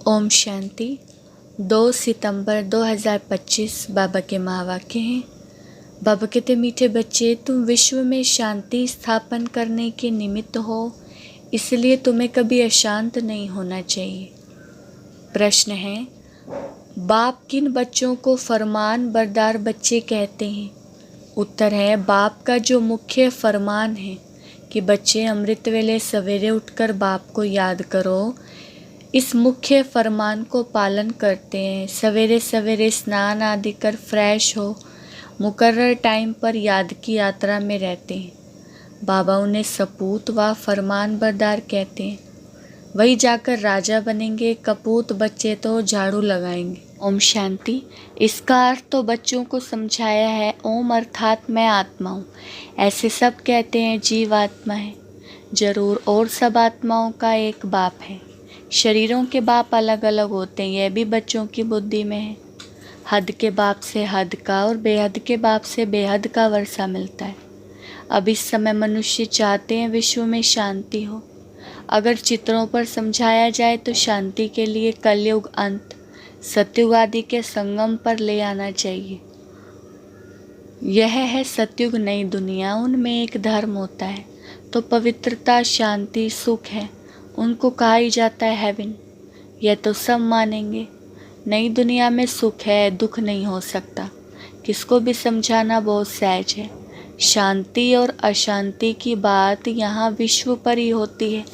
ओम शांति। 2 सितंबर 2025 बाबा के महावाक्य हैं। बाबा कहते, मीठे बच्चे, तुम विश्व में शांति स्थापन करने के निमित्त हो, इसलिए तुम्हें कभी अशांत नहीं होना चाहिए। प्रश्न है, बाप किन बच्चों को फरमान बरदार बच्चे कहते हैं? उत्तर है, बाप का जो मुख्य फरमान है कि बच्चे अमृत वेले सवेरे उठकर बाप को याद करो, इस मुख्य फरमान को पालन करते हैं। सवेरे सवेरे स्नान आदि कर फ्रेश हो मुकर्रर टाइम पर याद की यात्रा में रहते हैं। बाबा उन्हें सपूत व फरमान बरदार कहते हैं। वही जाकर राजा बनेंगे। कपूत बच्चे तो झाड़ू लगाएंगे। ओम शांति। इसका अर्थ तो बच्चों को समझाया है। ओम अर्थात मैं आत्मा हूँ। ऐसे सब कहते हैं जीव आत्मा है। जरूर और सब आत्माओं का एक बाप है। शरीरों के बाप अलग अलग होते हैं, यह भी बच्चों की बुद्धि में है। हद के बाप से हद का और बेहद के बाप से बेहद का वर्षा मिलता है। अब इस समय मनुष्य चाहते हैं विश्व में शांति हो। अगर चित्रों पर समझाया जाए तो शांति के लिए कलयुग अंत सतयुग आदि के संगम पर ले आना चाहिए। यह है सतयुग नई दुनिया। उनमें एक धर्म होता है तो पवित्रता, शांति, सुख है। उनको कहा ही जाता है हेवन। यह तो सब मानेंगे। नई दुनिया में सुख है, दुख नहीं हो सकता। किसको भी समझाना बहुत सहज है। शांति और अशांति की बात यहाँ विश्व पर ही होती है।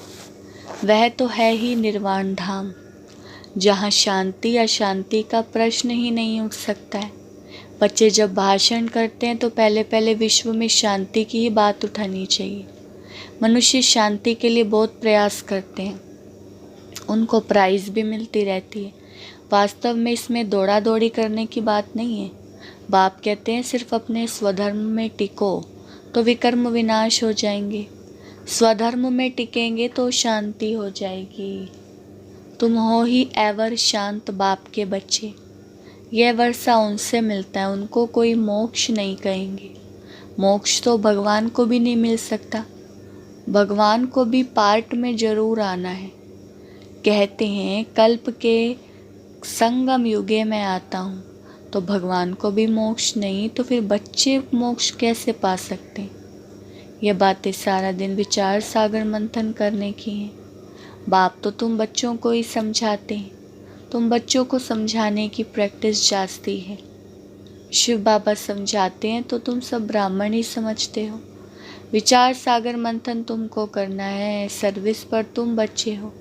वह तो है ही निर्वाण धाम, जहाँ शांति अशांति का प्रश्न ही नहीं उठ सकता है। बच्चे जब भाषण करते हैं तो पहले पहले विश्व में शांति की ही बात उठानी चाहिए। मनुष्य शांति के लिए बहुत प्रयास करते हैं, उनको प्राइज़ भी मिलती रहती है। वास्तव में इसमें दौड़ा दौड़ी करने की बात नहीं है। बाप कहते हैं सिर्फ अपने स्वधर्म में टिको तो विकर्म विनाश हो जाएंगे। स्वधर्म में टिकेंगे तो शांति हो जाएगी। तुम हो ही एवर शांत बाप के बच्चे। यह वर्षा उनसे मिलता है, उनको कोई मोक्ष नहीं कहेंगे। मोक्ष तो भगवान को भी नहीं मिल सकता। भगवान को भी पार्ट में जरूर आना है। कहते हैं कल्प के संगम युगे में आता हूँ, तो भगवान को भी मोक्ष नहीं तो फिर बच्चे मोक्ष कैसे पा सकते हैं? ये बातें सारा दिन विचार सागर मंथन करने की हैं। बाप तो तुम बच्चों को ही समझाते हैं। तुम बच्चों को समझाने की प्रैक्टिस जास्ती है। शिव बाबा समझाते हैं तो तुम सब ब्राह्मण ही समझते हो। विचार सागर मंथन तुमको करना है। सर्विस पर तुम बच्चे हो,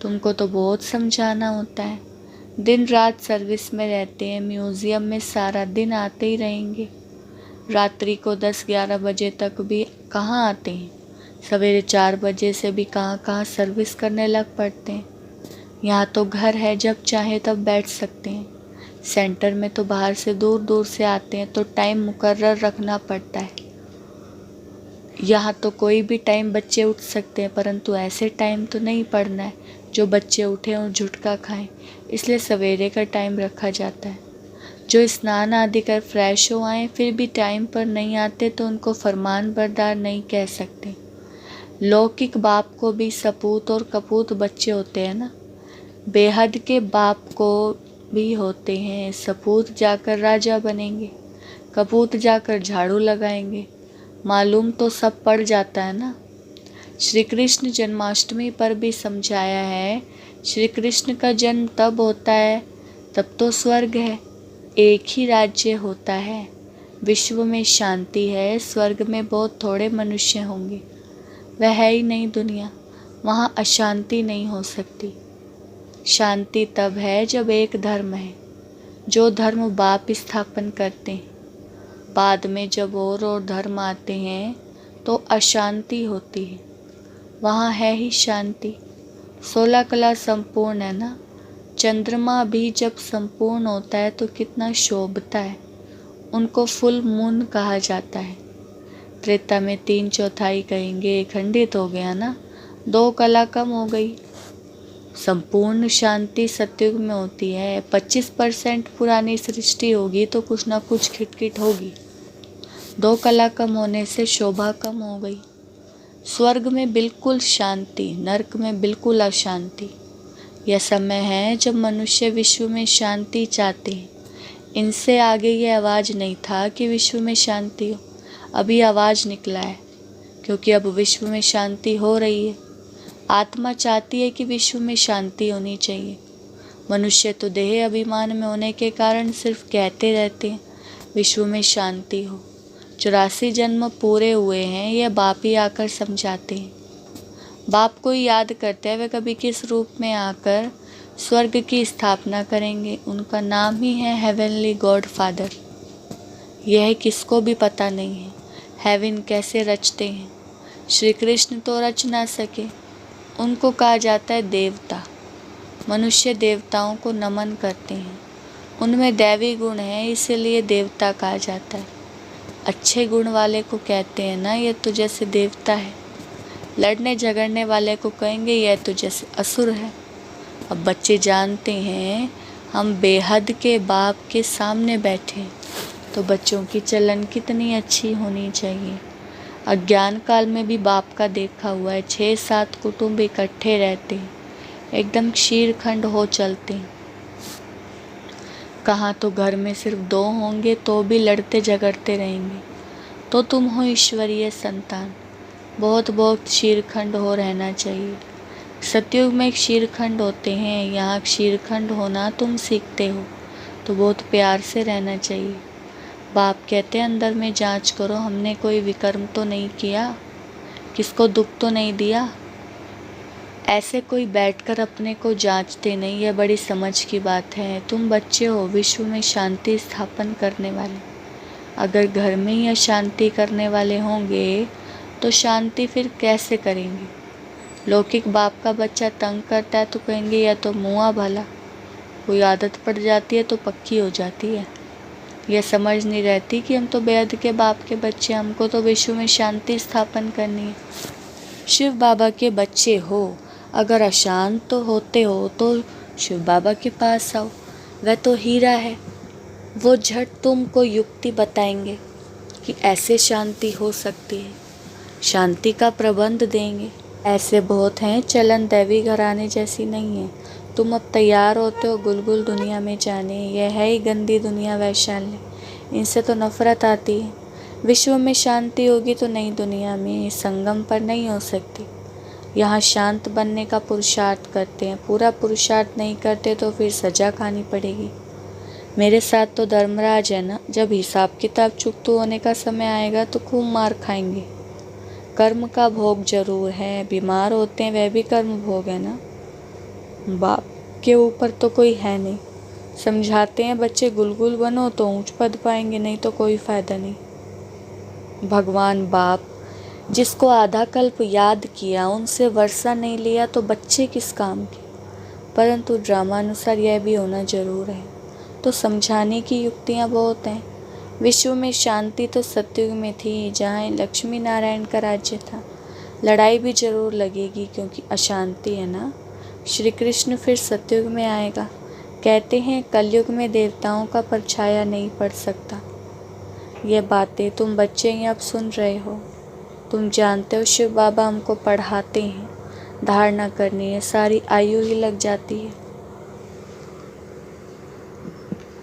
तुमको तो बहुत समझाना होता है। दिन रात सर्विस में रहते हैं। म्यूज़ियम में सारा दिन आते ही रहेंगे। रात्रि को 10-11 बजे तक भी कहाँ आते हैं। सवेरे 4 बजे से भी कहाँ कहाँ सर्विस करने लग पड़ते हैं। यहाँ तो घर है, जब चाहे तब बैठ सकते हैं। सेंटर में तो बाहर से दूर दूर से आते हैं तो टाइम मुकर्रर रखना पड़ता है। यहाँ तो कोई भी टाइम बच्चे उठ सकते हैं, परंतु ऐसे टाइम तो नहीं पढ़ना है जो बच्चे उठें और झुटका खाएं। इसलिए सवेरे का टाइम रखा जाता है। जो स्नान आदि कर फ्रेश हो आए फिर भी टाइम पर नहीं आते तो उनको फरमान बरदार नहीं कह सकते। लौकिक बाप को भी सपूत और कपूत बच्चे होते हैं ना। बेहद के बाप को भी होते हैं। सपूत जाकर राजा बनेंगे, कपूत जाकर झाड़ू लगाएंगे। मालूम तो सब पड़ जाता है ना। श्री कृष्ण जन्माष्टमी पर भी समझाया है, श्री कृष्ण का जन्म तब होता है तब तो स्वर्ग है। एक ही राज्य होता है। विश्व में शांति है, स्वर्ग में बहुत थोड़े मनुष्य होंगे। वह है ही नहीं दुनिया, वहाँ अशांति नहीं हो सकती। शांति तब है जब एक धर्म है, जो धर्म बाप स्थापन करते हैं। बाद में जब और धर्म आते हैं तो अशांति होती है। वहाँ है ही शांति। 16 कला संपूर्ण है ना। चंद्रमा भी जब संपूर्ण होता है तो कितना शोभता है। उनको फुल मून कहा जाता है। त्रेता में 3/4 कहेंगे खंडित हो गया ना, 2 कला कम हो गई। संपूर्ण शांति सतयुग में होती है। 25% पुरानी सृष्टि होगी तो कुछ ना कुछ खिटखिट होगी। 2 कला कम होने से शोभा कम हो गई। स्वर्ग में बिल्कुल शांति, नरक में बिल्कुल अशांति। यह समय है जब मनुष्य विश्व में शांति चाहते हैं। इनसे आगे ये आवाज़ नहीं था कि विश्व में शांति हो। अभी आवाज़ निकला है, क्योंकि अब विश्व में शांति हो रही है। आत्मा चाहती है कि विश्व में शांति होनी चाहिए। मनुष्य तो देह अभिमान में होने के कारण सिर्फ कहते रहते हैं विश्व में शांति हो। 84 जन्म पूरे हुए हैं, यह बाप ही आकर समझाते हैं। बाप को याद करते हुए कभी किस रूप में आकर स्वर्ग की स्थापना करेंगे। उनका नाम ही है हेवनली गॉड फादर। यह किसको भी पता नहीं है हेवन कैसे रचते हैं। श्री कृष्ण तो रच ना सके, उनको कहा जाता है देवता। मनुष्य देवताओं को नमन करते हैं, उनमें दैवी गुण है, इसीलिए देवता कहा जाता है। अच्छे गुण वाले को कहते हैं ना यह तो जैसे देवता है। लड़ने झगड़ने वाले को कहेंगे यह तो जैसे असुर है। अब बच्चे जानते हैं हम बेहद के बाप के सामने बैठे, तो बच्चों की चलन कितनी अच्छी होनी चाहिए। अज्ञान काल में भी बाप का देखा हुआ है, 6-7 कुटुंब इकट्ठे रहते हैं, एकदम शीरखंड हो चलते हैं। कहाँ तो घर में सिर्फ 2 होंगे तो भी लड़ते झगड़ते रहेंगे। तो तुम हो ईश्वरीय संतान, बहुत बहुत शीरखंड हो रहना चाहिए। सतयुग में एक शीरखंड होते हैं, यहाँ शीरखंड होना तुम सीखते हो, तो बहुत प्यार से रहना चाहिए। बाप कहते हैं अंदर में जांच करो, हमने कोई विकर्म तो नहीं किया, किसको दुख तो नहीं दिया। ऐसे कोई बैठकर अपने को जांचते नहीं, यह बड़ी समझ की बात है। तुम बच्चे हो विश्व में शांति स्थापन करने वाले। अगर घर में ही अशांति करने वाले होंगे तो शांति फिर कैसे करेंगे। लौकिक बाप का बच्चा तंग करता है तो कहेंगे यह तो मुआ भला। कोई आदत पड़ जाती है तो पक्की हो जाती है। यह समझ नहीं रहती कि हम तो बेहद के बाप के बच्चे, हमको तो विश्व में शांति स्थापन करनी है। शिव बाबा के बच्चे हो, अगर अशांत तो होते हो तो शिव बाबा के पास आओ, वह तो हीरा है। वो झट तुमको युक्ति बताएंगे कि ऐसे शांति हो सकती है, शांति का प्रबंध देंगे। ऐसे बहुत हैं, चलन दैवी घराने जैसी नहीं है। तुम अब तैयार होते हो गुलगुल दुनिया में जाने। यह है ही गंदी दुनिया, वैशाल्य, इनसे तो नफरत आती है। विश्व में शांति होगी तो नई दुनिया में संगम पर नहीं हो सकती। यहाँ शांत बनने का पुरुषार्थ करते हैं, पूरा पुरुषार्थ नहीं करते तो फिर सजा खानी पड़ेगी। मेरे साथ तो धर्मराज है ना, जब हिसाब किताब चुकता होने का समय आएगा तो खूब मार खाएंगे। कर्म का भोग जरूर है, बीमार होते हैं वह भी कर्म भोग है ना। बाप के ऊपर तो कोई है नहीं। समझाते हैं बच्चे गुलगुल बनो तो ऊंच पद पाएंगे, नहीं तो कोई फायदा नहीं। भगवान बाप जिसको आधा कल्प याद किया, उनसे वर्षा नहीं लिया तो बच्चे किस काम के। परंतु ड्रामानुसार यह भी होना जरूर है। तो समझाने की युक्तियाँ बहुत हैं। विश्व में शांति तो सतयुग में थी, जहाँ लक्ष्मी नारायण का राज्य था। लड़ाई भी जरूर लगेगी क्योंकि अशांति है ना। श्री कृष्ण फिर सतयुग में आएगा। कहते हैं कलयुग में देवताओं का परछाया नहीं पड़ सकता। ये बातें तुम बच्चे ही अब सुन रहे हो। तुम जानते हो शिव बाबा हमको पढ़ाते हैं, धारणा करनी है, सारी आयु ही लग जाती है।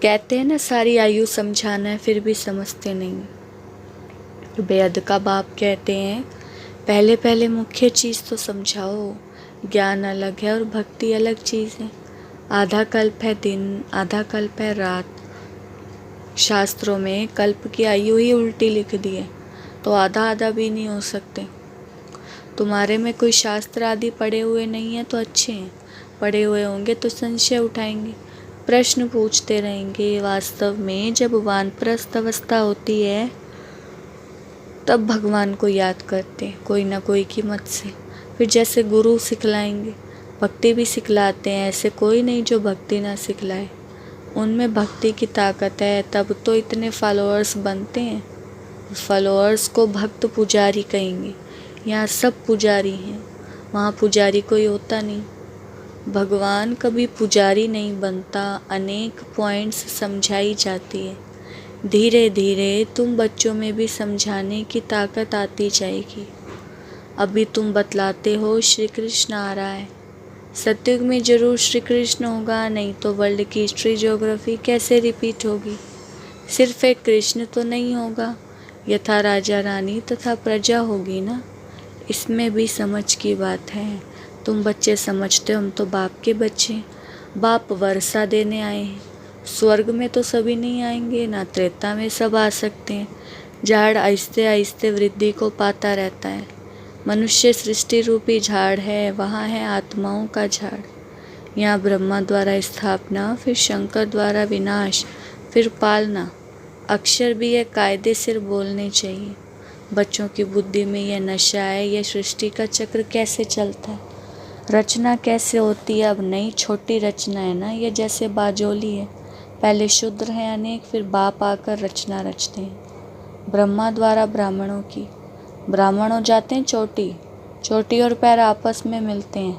कहते हैं ना सारी आयु समझाना है, फिर भी समझते नहीं। बेअद का बाप कहते हैं पहले पहले मुख्य चीज़ तो समझाओ। ज्ञान अलग है और भक्ति अलग चीज़ है। आधा कल्प है दिन, आधा कल्प है रात। शास्त्रों में कल्प की आयु ही उल्टी लिख दी है, तो आधा आधा भी नहीं हो सकते। तुम्हारे में कोई शास्त्र आदि पढ़े हुए नहीं है तो अच्छे हैं, पढ़े हुए होंगे तो संशय उठाएंगे, प्रश्न पूछते रहेंगे। वास्तव में जब वानप्रस्थ अवस्था होती है तब भगवान को याद करते हैं कोई ना कोई की मत से। फिर जैसे गुरु सिखलाएंगे, भक्ति भी सिखलाते हैं। ऐसे कोई नहीं जो भक्ति ना सिखलाए, उनमें भक्ति की ताकत है, तब तो इतने फॉलोअर्स बनते हैं। फॉलोअर्स को भक्त पुजारी कहेंगे। यहाँ सब पुजारी हैं, वहाँ पुजारी कोई होता नहीं। भगवान कभी पुजारी नहीं बनता, अनेक पॉइंट्स समझाई जाती है। धीरे धीरे तुम बच्चों में भी समझाने की ताकत आती जाएगी। अभी तुम बतलाते हो श्री कृष्ण आ रहा है, सतयुग में जरूर श्री कृष्ण होगा, नहीं तो वर्ल्ड की हिस्ट्री ज्योग्राफी कैसे रिपीट होगी। सिर्फ एक कृष्ण तो नहीं होगा, यथा राजा रानी तथा प्रजा होगी ना। इसमें भी समझ की बात है। तुम बच्चे समझते हो हम तो बाप के बच्चे। बाप वर्षा देने आए हैं। स्वर्ग में तो सभी नहीं आएंगे, ना त्रेता में सब आ सकते हैं। झाड़ आहिस्ते आहिस्ते वृद्धि को पाता रहता है। मनुष्य सृष्टि रूपी झाड़ है, वहाँ है आत्माओं का झाड़। यहाँ ब्रह्मा द्वारा स्थापना, फिर शंकर द्वारा विनाश, फिर पालना। अक्षर भी ये कायदे से बोलने चाहिए। बच्चों की बुद्धि में यह नशा है, यह सृष्टि का चक्र कैसे चलता है, रचना कैसे होती है। अब नई छोटी रचना है ना, ये जैसे बाजोली है। पहले शूद्र हैं अनेक, फिर बाप आकर रचना रचते हैं। ब्रह्मा द्वारा ब्राह्मणों की, ब्राह्मण हो जाते हैं चोटी, चोटी और पैर आपस में मिलते हैं।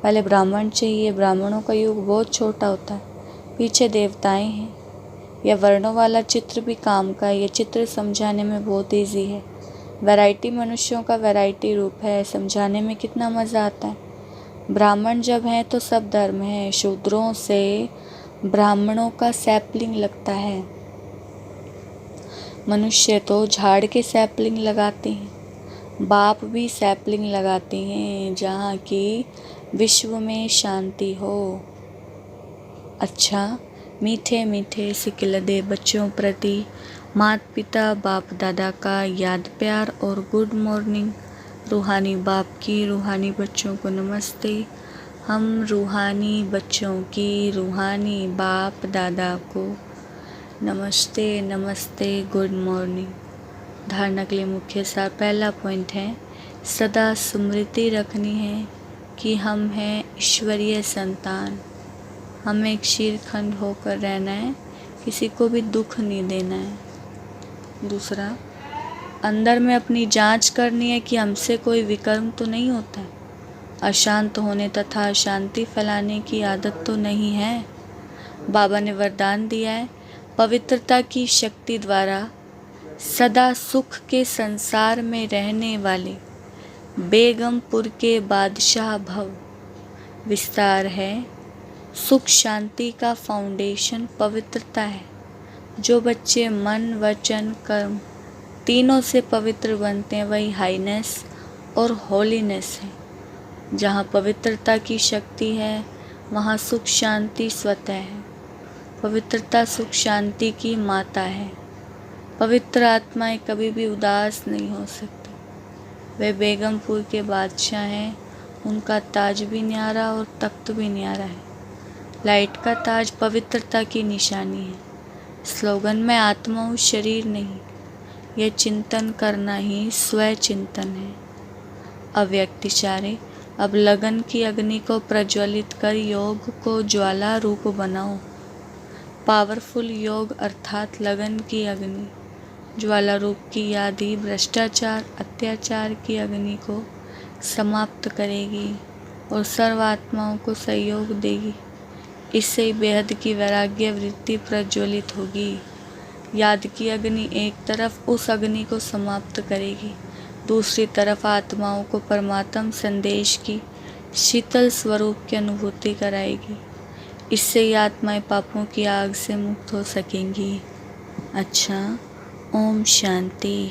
पहले ब्राह्मण चाहिए। ब्राह्मणों का युग बहुत छोटा होता है, पीछे देवताएं हैं। यह वर्णों वाला चित्र भी काम का है। यह चित्र समझाने में बहुत ईजी है। वैरायटी मनुष्यों का वैरायटी रूप है, समझाने में कितना मज़ा आता है। ब्राह्मण जब हैं तो सब धर्म है। शूद्रों से ब्राह्मणों का सैपलिंग लगता है। मनुष्य तो झाड़ के सैपलिंग लगाते हैं, बाप भी सैपलिंग लगाते हैं, जहाँ की विश्व में शांति हो। अच्छा, मीठे मीठे सिकिलदे बच्चों प्रति माता पिता बाप दादा का याद प्यार और गुड मॉर्निंग। रूहानी बाप की रूहानी बच्चों को नमस्ते। हम रूहानी बच्चों की रूहानी बाप दादा को नमस्ते नमस्ते, गुड मॉर्निंग। धारणा के लिए मुख्य सार। पहला पॉइंट है, सदा स्मृति रखनी है कि हम हैं ईश्वरीय संतान। हमें एक शीरखंड होकर रहना है, किसी को भी दुख नहीं देना है। दूसरा, अंदर में अपनी जांच करनी है कि हमसे कोई विकर्म तो नहीं होता है, अशांत होने तथा अशांति फैलाने की आदत तो नहीं है। बाबा ने वरदान दिया है, पवित्रता की शक्ति द्वारा सदा सुख के संसार में रहने वाले बेगमपुर के बादशाह भव। विस्तार है, सुख शांति का फाउंडेशन पवित्रता है। जो बच्चे मन वचन कर्म तीनों से पवित्र बनते हैं, वही हाईनेस और होलीनेस है। जहाँ पवित्रता की शक्ति है, वहाँ सुख शांति स्वतः है। पवित्रता सुख शांति की माता है। पवित्र आत्माएं कभी भी उदास नहीं हो सकती। वे बेगमपुर के बादशाह हैं। उनका ताज भी न्यारा और तख्त भी न्यारा है। लाइट का ताज पवित्रता की निशानी है। स्लोगन में आत्मा हूँ, शरीर नहीं। यह चिंतन करना ही स्वय चिंतन है। अव्यक्तिचार्य, अब लगन की अग्नि को प्रज्वलित कर योग को ज्वाला रूप बनाओ। पावरफुल योग अर्थात लगन की अग्नि ज्वाला रूप की याद ही भ्रष्टाचार अत्याचार की अग्नि को समाप्त करेगी और सर्व आत्माओं को सहयोग देगी। इससे ही बेहद की वैराग्य वृत्ति प्रज्वलित होगी। याद की अग्नि एक तरफ उस अग्नि को समाप्त करेगी, दूसरी तरफ आत्माओं को परमात्म संदेश की शीतल स्वरूप की अनुभूति कराएगी। इससे ही आत्माएं पापों की आग से मुक्त हो सकेंगी। अच्छा, ओम शांति।